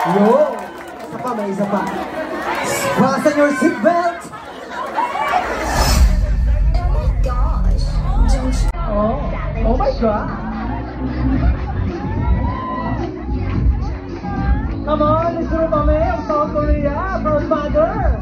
Yo! Isa pa, may isa pa. Fasten your seatbelt! Oh my God! Come on, let's go kami ang South Korea, proud mother!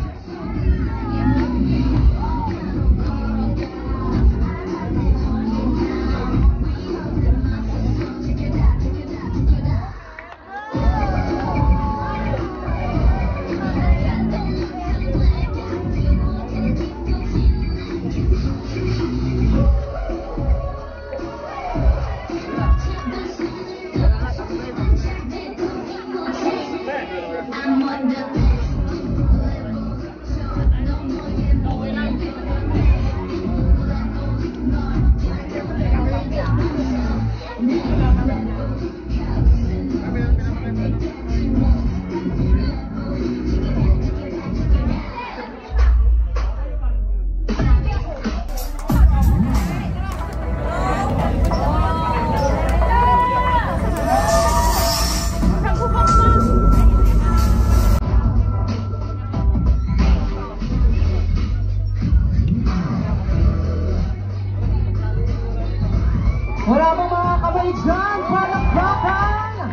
Wala mo mga kamay dyan, palakpakan!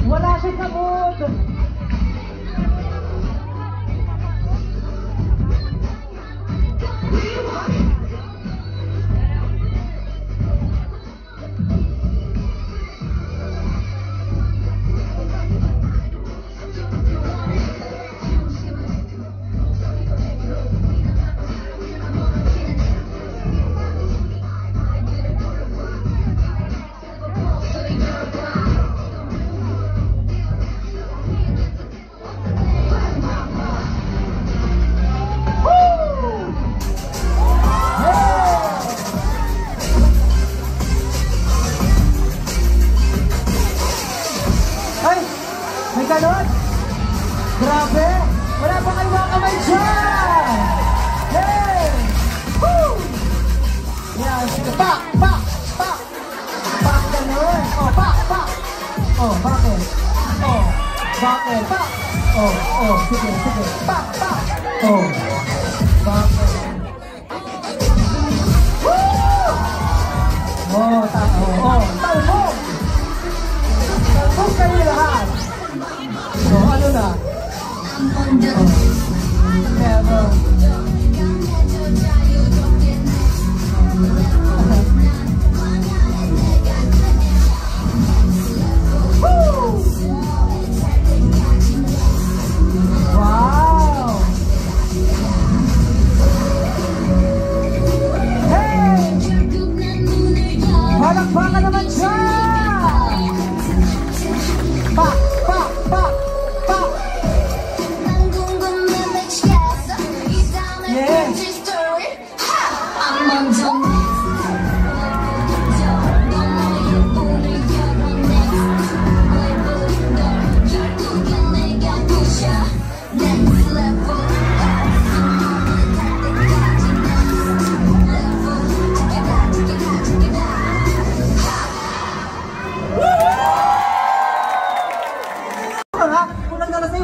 Wala siya sa mood! Ganon? Grabe! Wala pa kayo mga kamay dyan! Hey! Woo! Yan, sige. Pak! Pak! Pak! Pak ganon! Oh, pak! Pak! Oh, bakit? Oh, bakit? Pak! Oh, oh, sige, sige. Pak! Pak! Oh, bakit? Woo! Oh, tao. Oh, talbog! Talbog kayo lahat! Oh, ano na? Never. Wow! Hey! Palakpakan naman siya! Pa! Pa! Pa!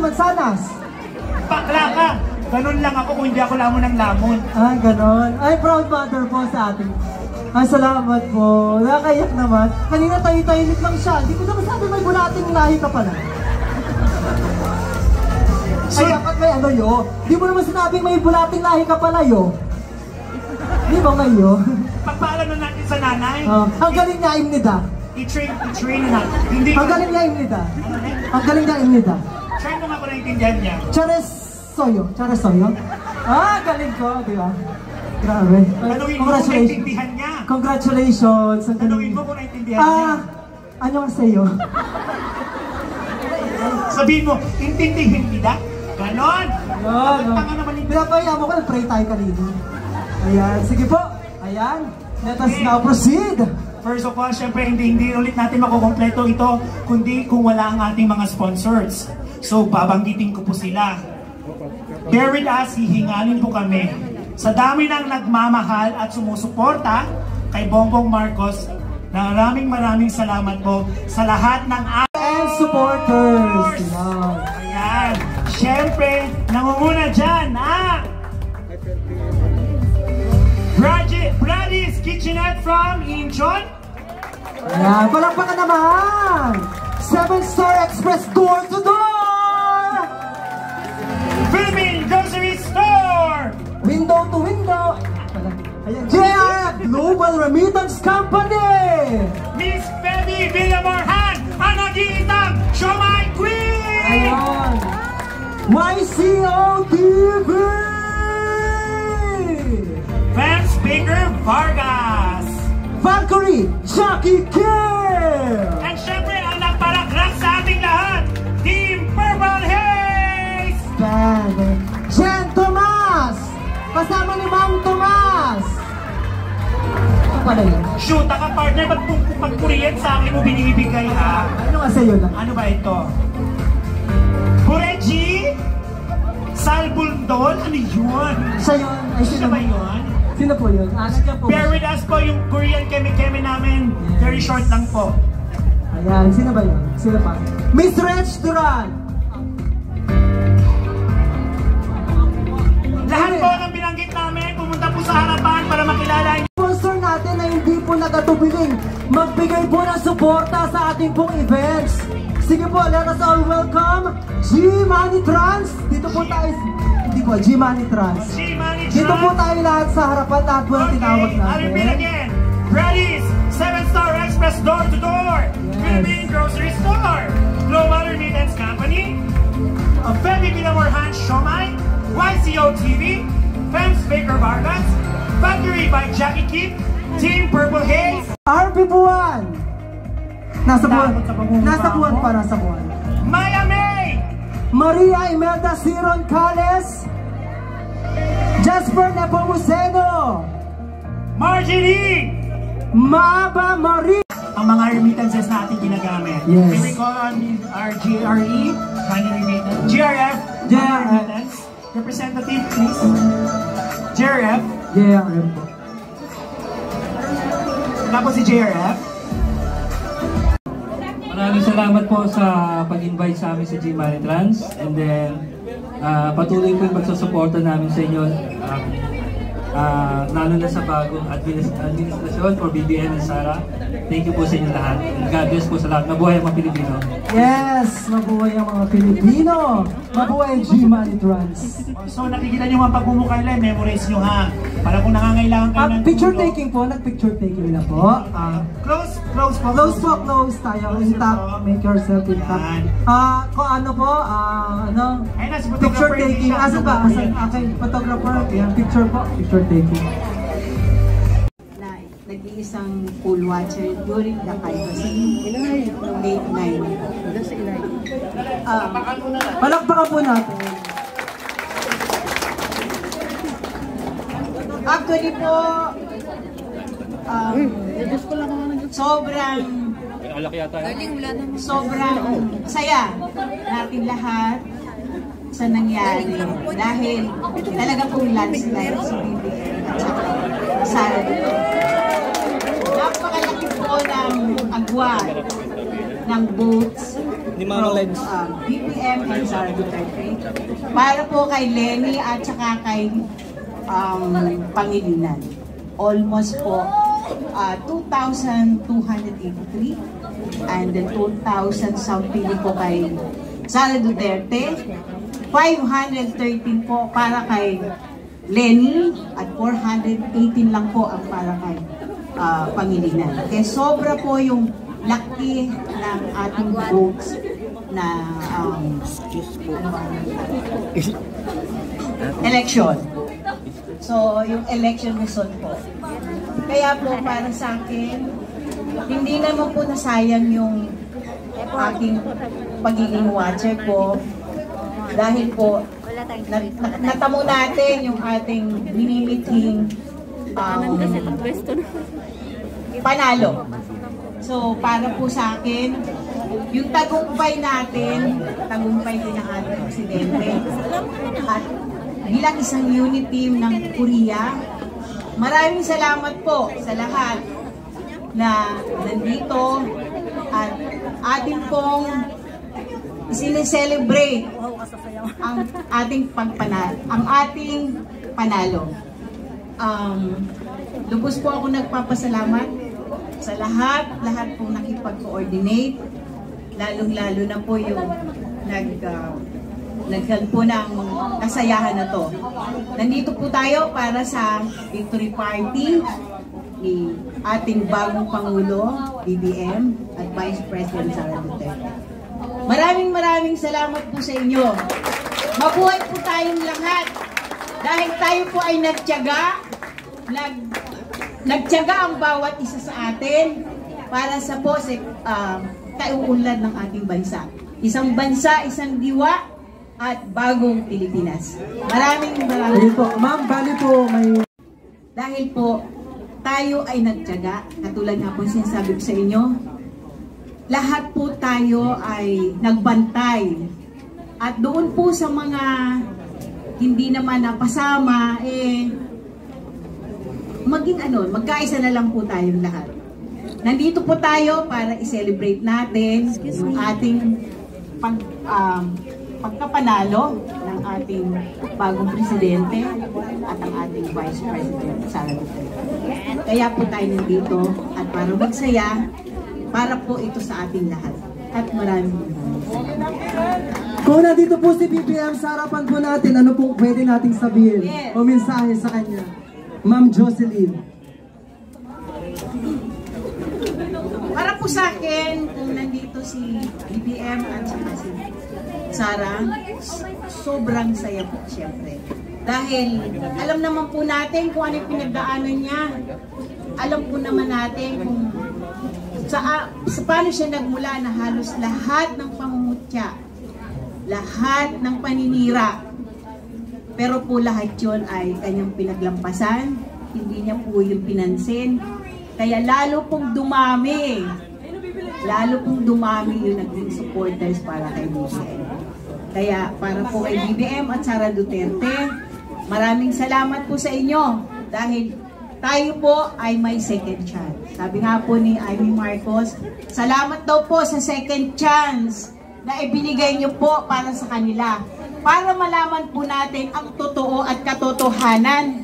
Mansanas. Bakla ka! Ganon lang ako kung hindi ako lamon ng lamon. Ay, ganon. Ay, proud mother po sa atin. Ay, salamat po. Nakakayak naman. Kanina tayo-tahimik lang siya. Hindi ko naman sabi may bulating lahi ka pala. Ay, dapat may ano yo. Hindi mo naman sinabing may bulating lahi ka pala yo. Di ba ngayo? Pagpaalam na natin sa nanay. Ang galing niya imnida. I-train na natin. Ang galing niya imnida. Ang galing niya imnida. Try mo nga kung naintindihan niya. Chares soyo. Chares soyo. Ah, galing ko, di ba? Grabe. Tanungin mo kung naintindihan niya. Congratulations. Tanungin mo kung naintindihan niya. Ano ang sayo? Sabihin mo, intindihin nila. Ganon. Ganon. Pinapaya mo ko, nag-pray tayo kanina. Ayan, sige po. Ayan. Let us now proceed. First of all, syempre hindi ulit natin makukompleto ito kundi kung wala ang ating mga sponsors. So, babanggitin ko po sila. Bear with us, hihingalin po kami. Sa dami ng nagmamahal at sumusuporta kay Bongbong Marcos, maraming salamat po sa lahat ng and supporters. Yan. Ayan. Siyempre, nangunguna dyan, Brady's Kitchenette from Incheon. Ayan, palakpakan naman! 7-Star Express door to door! Philippine Grocery Store! Window to window! Ayan, JRF Global Remittance Company! Miss Feby Villamorhan, ang nag-iitang Siomai Queen! Ayan! YCO TV! Vance Baker Vargas! Valkyrie Jackie Kim! And syempre, ang nagparakrak sa ating lahat, Team Purple Haze! Band! Jen Tomas! Kasama ni Mang Tomas! Ito pala yun. Shoot, ka partner, ba't pag-Korean sa akin mo binibigay ha? Ano nga sa'yo lang? Ano ba ito? Bureji? Salbundol? Ano yun? Siya yun. Ay, Siya ba yun? Sino po yun? Nandiyan po. Bear with us po yung Korean keme-keme namin. Yes. Very short lang po. Ayan, sino ba yun? Sino pa? Miss Restaurant! Lahat po ng binanggit namin, pumunta po sa harapan para makilala niyo. Sponsor natin na hindi po nagatubiling magbigay po ng suporta sa ating pong events. Sige po, let us all welcome G-Money Trans. Dito po tayo, hindi po, G-Money Trans. G-Money Trans. Dito po tayo lahat sa harapan, lahat po ang tinawag Okay, I'll repeat natin. again. Brady's 7-Star Express door to door. Yes. Philippine Grocery Store. Global Remittance Company. Feby Villamorhan Siomai. YCO TV. Vance Baker Vargas. Valkyrie by Jackie Kim. Team Purple Haze. RP Buwan! Nasa buwan. Takot sa pagmumukha Nasa buwan mo. pa, nasa buwan. Maya May. Maria Imelda Siron Cales. Jasper Nepomuceno. Marjorie. Maaba Marie. Ang mga remittances na ating ginagamit. Yes. Can we call on our GRE, money remittance, GRF, money remittance, representative please. GRF. JRM. Wala po si JRF. Maraming salamat po sa pag-invite sa amin sa G-Money Trans. And then, patuloy po yung pagsusuporta namin sa inyo. Lalo na sa bagong administrasyon for BBM and Sara. Thank you po sa inyo lahat. And God bless po sa lahat. Mabuhay ang mga Pilipino. Yes! Mabuhay ang mga Pilipino! Mabuhay ang G-Money Trans! So nakikita niyo mga pagmumukha nila, memorize niyo ha. Para kung nangangailangan kayo ng Picture tulong. taking po, nag-picture taking na po. Close po. Close po, close tayo. Close Intact, po. make yourself intact. Yan. Kung ano po, Ayun na, si picture photographer, taking. siya. Asan ba? Asan? Okay, photographer. Yan, picture po. Picture taking. Na nag-iisang pool watcher during the canvassing noong late 9. Palakpakan po natin. Actually po, sobrang saya natin lahat sa nangyari dahil talaga pong landslide si BBM at saka Sara Duterte. Napakalaki po ng agwat ng votes from BBM and Sara Duterte para po kay Lenny at saka kay Pangilinan. Almost po 2,283 and then 2,000 something po kay Sara Duterte, 513 po para kay Lenny at 418 lang po ang para kay Pangilinan. Kaya sobra po yung laki ng ating votes na election. So, yung election result po. Kaya po para sa akin, hindi naman po nasayang yung aking pagiging watcher ko dahil po natamo natin yung ating minimithing panalo. So, para po sa akin, yung tagumpay natin, tagumpay din ng ating presidente. At bilang isang unit team ng Korea, maraming salamat po sa lahat na nandito at ating pong sineselebrate ang ating panalo. Lubos po ako nagpapasalamat sa lahat pong nakipag-coordinate, lalong-lalo na po yung nagkalpo ng kasayahan na to. Nandito po tayo para sa victory party ni ating bagong Pangulo, BBM, at Vice President Sara Duterte. Maraming salamat po sa inyo. Mabuhay po tayong lahat dahil tayo po ay nagtiyaga ang bawat isa sa atin para sa kaiunlad ng ating bansa. Isang bansa, isang diwa, at bagong Pilipinas. Maraming po. Ma'am, bali po may... Dahil po, tayo ay nagtiyaga, katulad nga po sinasabi ko sa inyo, lahat po tayo ay nagbantay. At doon po sa mga hindi naman napasama, magkaisa na lang po tayong lahat. Nandito po tayo para i-celebrate natin yung ating pagkapanalo ng ating bagong presidente at ang ating Vice President Sara Duterte. Kaya po tayo nandito at para magsaya, para po ito sa ating lahat. At maraming Kung nandito po si BBM sa harapan po natin, ano po pwede nating sabihin o mensahe sa kanya? Ma'am Jocelyn. Para po sa akin, kung nandito si BBM at saka si Sara, sobrang saya po siyempre. Dahil alam naman po natin kung ano yung pinagdaanan niya. Alam po naman natin kung sa paano siya nagmula na halos lahat ng pangungutya, lahat ng paninira. Pero po lahat yun ay kanyang pinaglampasan, hindi niya po yung pinansin. Kaya lalo pong dumami yung naging supporters para kay BBM. Kaya para po kay BBM at Sara Duterte, maraming salamat po sa inyo dahil tayo po ay may second chance. Sabi nga po ni Amy Marcos, salamat daw po sa second chance na ibinigay niyo po para sa kanila. Para malaman po natin ang totoo at katotohanan